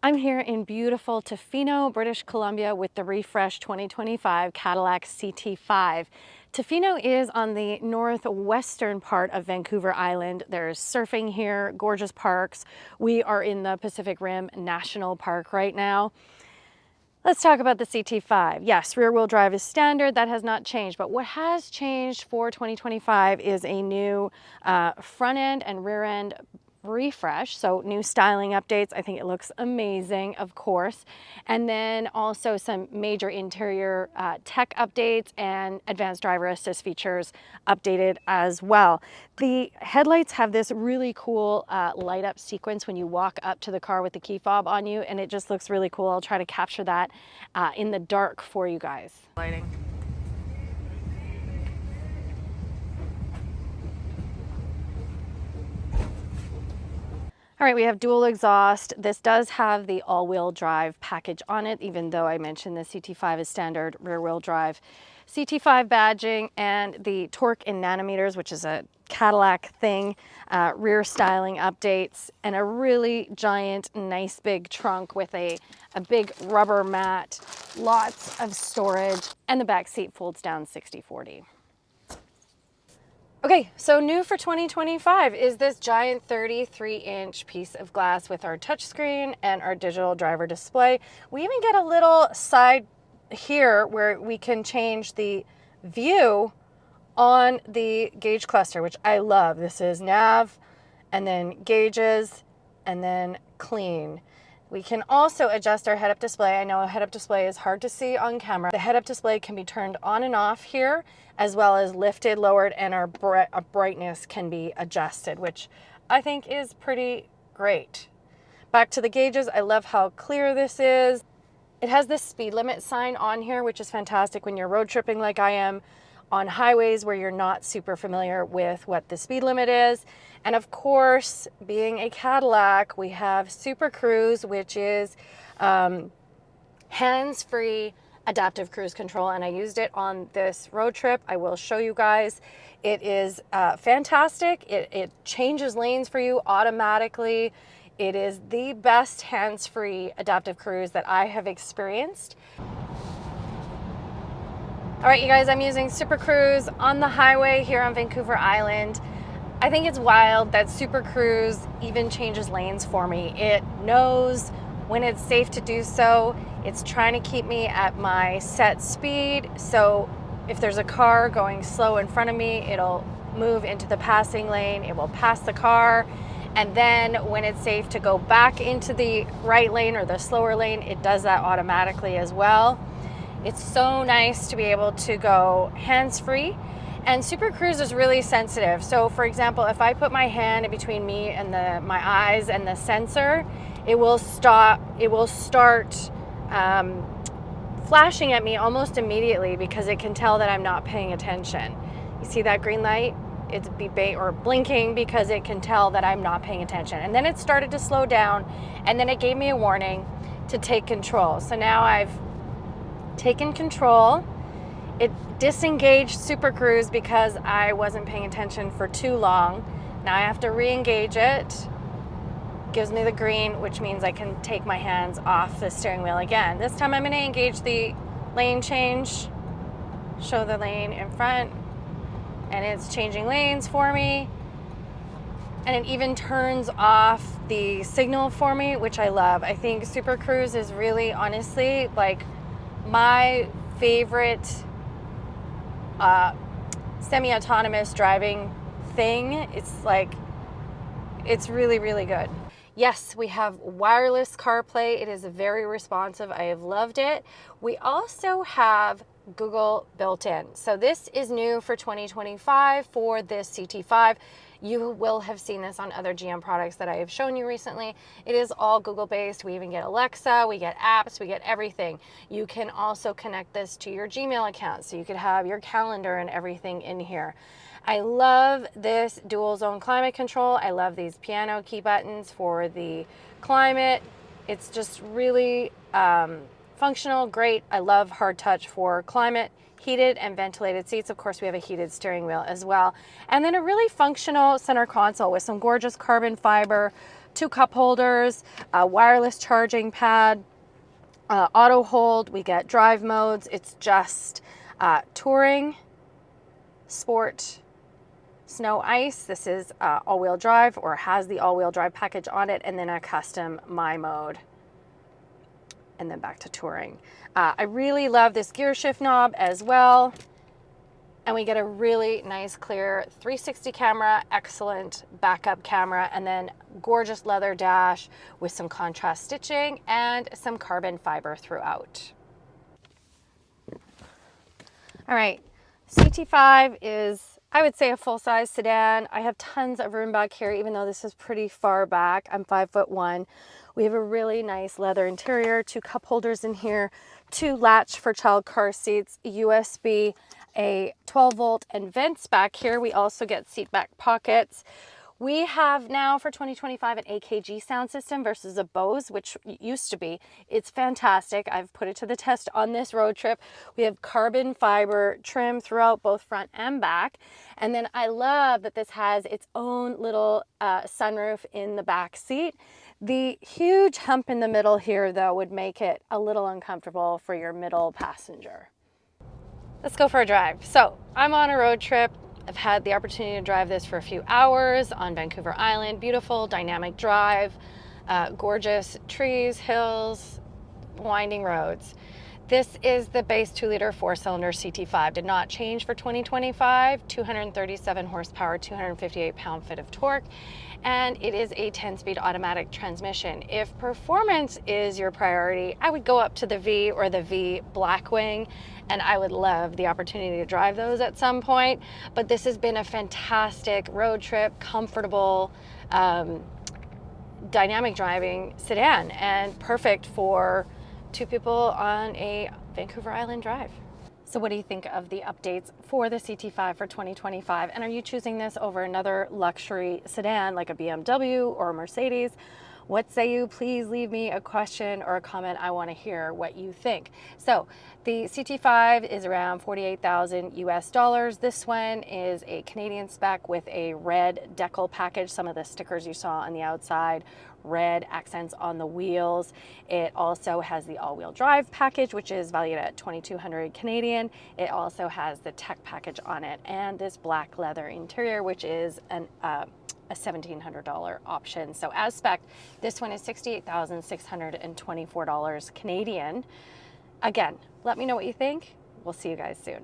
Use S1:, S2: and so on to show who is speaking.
S1: I'm here in beautiful Tofino, British Columbia with the refreshed 2025 Cadillac CT5. Tofino is on the northwestern part of Vancouver Island. There's surfing here, gorgeous parks. We are in the Pacific Rim National Park right now. Let's talk about the CT5. Yes, rear wheel drive is standard, that has not changed, but what has changed for 2025 is a new front end and rear end refresh, so new styling updates. I think it looks amazing, of course, and then also some major interior tech updates and advanced driver assist features updated as well. The headlights have this really cool light up sequence when you walk up to the car with the key fob on you, and it just looks really cool. I'll try to capture that in the dark for you guys. Lighting. All right, we have dual exhaust. This does have the all-wheel drive package on it, even though I mentioned the CT5 is standard rear-wheel drive. CT5 badging and the torque in nanometers, which is a Cadillac thing, rear styling updates, and a really giant, nice big trunk with a big rubber mat, lots of storage, and the back seat folds down 60/40. Okay, so new for 2025 is this giant 33-inch piece of glass with our touchscreen and our digital driver display. We even get a little side here where we can change the view on the gauge cluster, which I love. This is nav and then gauges and then clean. We can also adjust our head-up display. I know a head-up display is hard to see on camera. The head-up display can be turned on and off here, as well as lifted, lowered, and our brightness can be adjusted, which I think is pretty great. Back to the gauges, I love how clear this is. It has this speed limit sign on here, which is fantastic when you're road tripping like I am on highways where you're not super familiar with what the speed limit is. And of course, being a Cadillac, we have Super Cruise, which is hands-free adaptive cruise control, and I used it on this road trip. I will show you guys. It is fantastic. It changes lanes for you automatically. It is the best hands-free adaptive cruise that I have experienced. All right, you guys, I'm using Super Cruise on the highway here on Vancouver Island. I think it's wild that Super Cruise even changes lanes for me. It knows when it's safe to do so. It's trying to keep me at my set speed. So if there's a car going slow in front of me, it'll move into the passing lane. It will pass the car. And then when it's safe to go back into the right lane or the slower lane, it does that automatically as well. It's so nice to be able to go hands-free, and Super Cruise is really sensitive. So for example, if I put my hand in between me and my eyes and the sensor, it will start flashing at me almost immediately because it can tell that I'm not paying attention. You see that green light? It's blinking because it can tell that I'm not paying attention. And then it started to slow down, and then it gave me a warning to take control. So now I've taken control. It disengaged Super Cruise because I wasn't paying attention for too long. Now I have to re-engage it. Gives me the green, which means I can take my hands off the steering wheel again. This time I'm going to engage the lane change, show the lane in front, and it's changing lanes for me. And it even turns off the signal for me, which I love. I think Super Cruise is really, honestly, like my favorite semi-autonomous driving thing. It's really, really good. Yes, we have wireless CarPlay. It is very responsive. I have loved it. We also have Google built in. So this is new for 2025 for this CT5. You will have seen this on other GM products that I have shown you recently. It is all Google based. We even get Alexa, we get apps, we get everything. You can also connect this to your Gmail account, so you could have your calendar and everything in here. I love this dual zone climate control. I love these piano key buttons for the climate. It's just really functional, great. I love hard touch for climate. Heated and ventilated seats. Of course, we have a heated steering wheel as well. And then a really functional center console with some gorgeous carbon fiber 2 cup holders, a wireless charging pad, auto hold. We get drive modes. It's just touring, sport, snow, ice. This is all-wheel drive, or has the all-wheel drive package on it, and then a custom My mode, and then back to touring. I really love this gear shift knob as well. And we get a really nice clear 360 camera, excellent backup camera, and then gorgeous leather dash with some contrast stitching and some carbon fiber throughout. All right, CT5 is, I would say, a full-size sedan. I have tons of room back here, even though this is pretty far back. I'm 5'1". We have a really nice leather interior, 2 cup holders in here, 2 latch for child car seats, USB, a 12-volt, and vents back here. We also get seat back pockets. We have now for 2025 an AKG sound system versus a Bose, which used to be. It's fantastic. I've put it to the test on this road trip. We have carbon fiber trim throughout both front and back. And then I love that this has its own little sunroof in the back seat. The huge hump in the middle here, though, would make it a little uncomfortable for your middle passenger. Let's go for a drive. So I'm on a road trip. I've had the opportunity to drive this for a few hours on Vancouver Island. Beautiful, dynamic drive, gorgeous trees, hills, winding roads. This is the base 2-liter 4-cylinder CT5. Did not change for 2025. 237 horsepower, 258 pound-feet of torque, and it is a 10-speed automatic transmission. If performance is your priority, I would go up to the V or the V Blackwing, and I would love the opportunity to drive those at some point. But this has been a fantastic road trip, comfortable, dynamic driving sedan, and perfect for 2 people on a Vancouver Island drive. So what do you think of the updates for the CT5 for 2025? And are you choosing this over another luxury sedan like a BMW or a Mercedes? What say you? Please leave me a question or a comment. I want to hear what you think. So the CT5 is around $48,000 US. This one is a Canadian spec with a red decal package. Some of the stickers you saw on the outside, red accents on the wheels. It also has the all-wheel drive package, which is valued at 2,200 Canadian. It also has the tech package on it and this black leather interior, which is a $1,700 option. So as spec, this one is $68,624 Canadian. Again, let me know what you think. We'll see you guys soon.